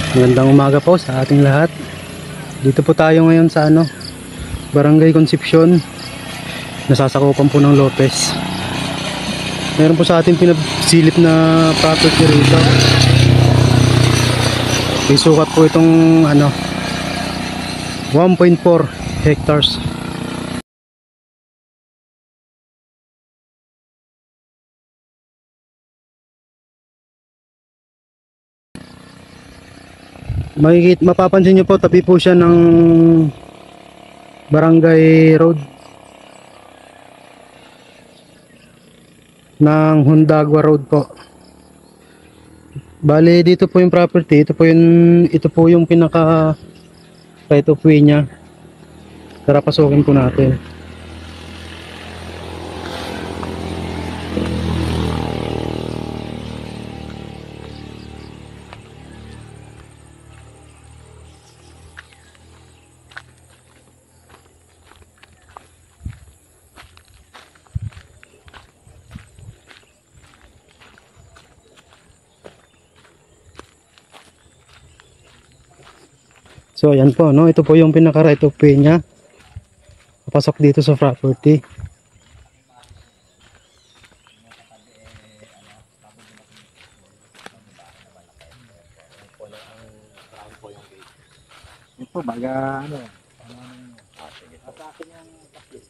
Magandang umaga po sa ating lahat. Dito po tayo ngayon sa Barangay Concepcion. Nasasakupan po ng Lopez. Meron po sa ating pinagsilip na property rito. May sukat po itong 1.4 hectares. Mapapansin nyo po, tabi po siya ng barangay road ng Hundagua Road po. Bali dito po yung property, ito po yung pinaka right of way niya. Tara, pasukin po natin. So ayan po, ito po yung pinaka right of way niya. Papasok dito sa property. Ito baga Sa akin yung kapit.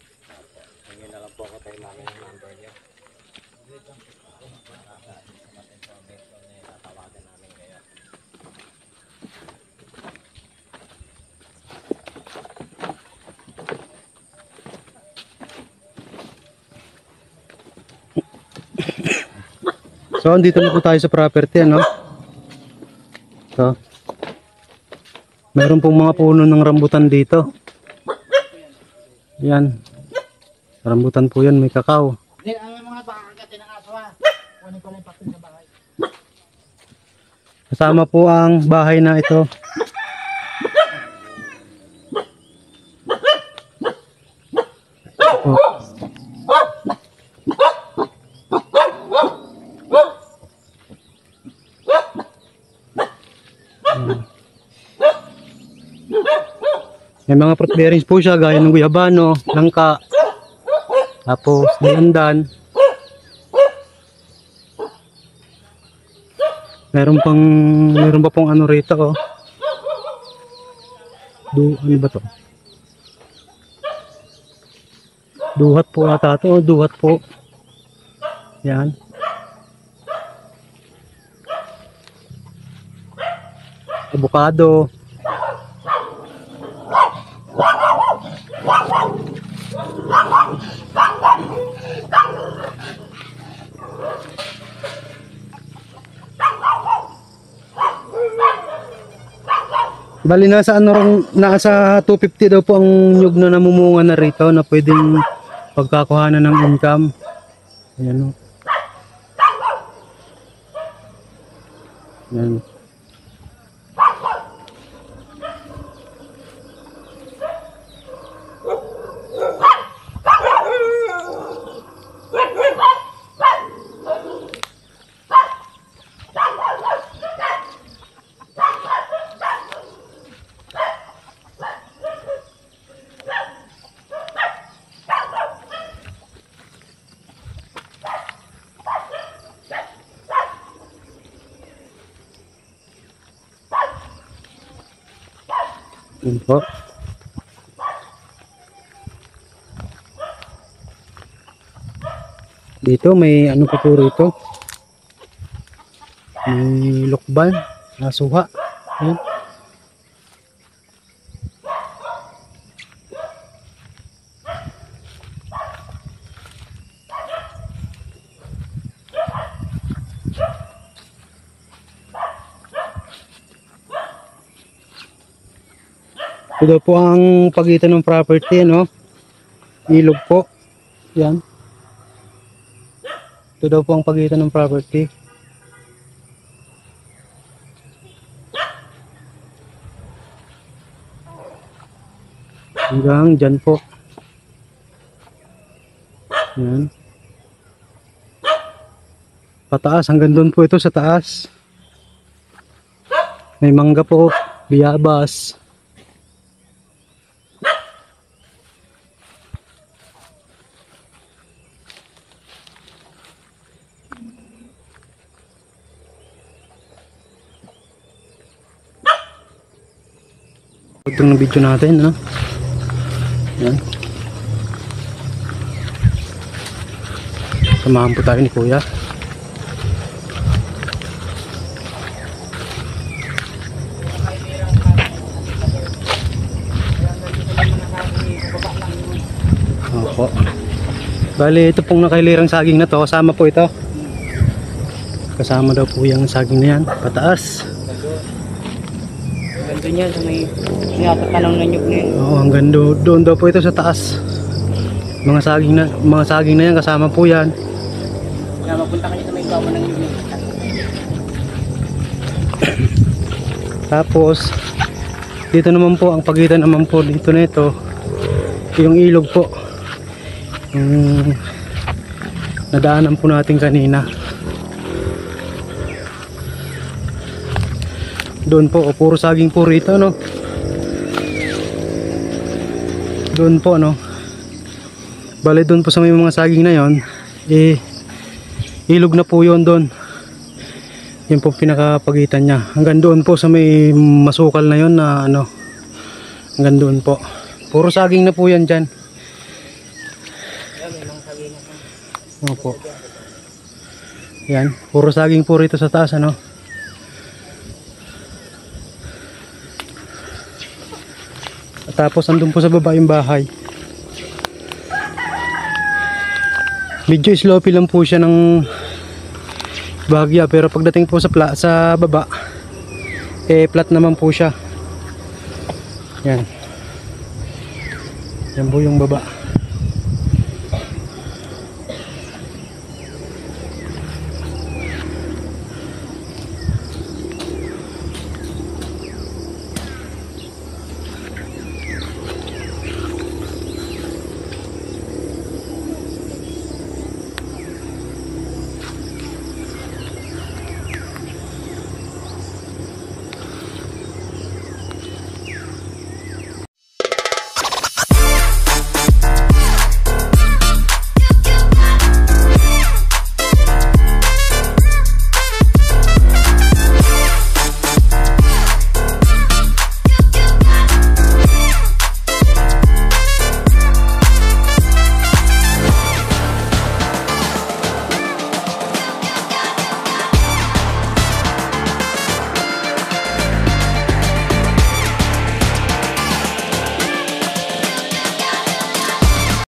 Hingin na lang po ako tayo namin yung number niya. Tatawagan namin kayo. So andito na po tayo sa property, So, meron pong mga puno ng rambutan dito. Yan. Rambutan po yan, may kakao. Hindi, ang mga pakakatin ng aso ha. Kunin ko lang yung papel sa bahay. Kasama po ang bahay na ito. May mga fruit bearings po siya gaya ng guyabano, langka, tapos dalandan. Meron pa pong rito ano ba to? Duhat po ata to, duhat po. Yan. Avocado. Bali nasa nasa 250 daw po ang nyug na namumunga na rito na pwedeng pagkakuhanan ng income. Ayan Ayan. Yun po. Dito may pa po rito. May lokban, nasuha. Ayan. Ito daw po ang pagitan ng property, ilog po. Yan. Ito daw po ang pagitan ng property. Hanggang dyan po. Yan. Pataas, hanggang doon po ito sa taas. May mangga po, biyabas. Ito ng video natin, no? Yan. Samahan po tayo ni Kuya. Opo. Bali, ito pong nakailirang saging na to, kasama po ito. Kasama daw po yung saging na yan, pataas. Ganito niya sa may sinatatanong na nyug na yun. Oo, hanggang doon daw po ito sa taas. Mga saging na yan, kasama po yan. Kaya mapunta kayo sa may gawa ng nyug na yun. Tapos, dito naman po, ang pagitan naman po dito na ito, yung ilog po. Yung nadaanan po natin kanina. Doon po, puro saging po rito, no? Doon po, no? Bale, doon po sa may mga saging na yon, ilog na po yon doon. Yun po pinakapagitan niya. Hanggang doon po sa may masukal na yon na ano. Hanggang doon po. Puro saging na po yan dyan. Opo. Yan. Puro saging po rito sa taas, ano. Tapos andun po sa baba yung bahay. Medyo sloppy lang po siya ng bahagya, pero pagdating po sa baba, flat naman po siya. Yan. Yan po yung baba.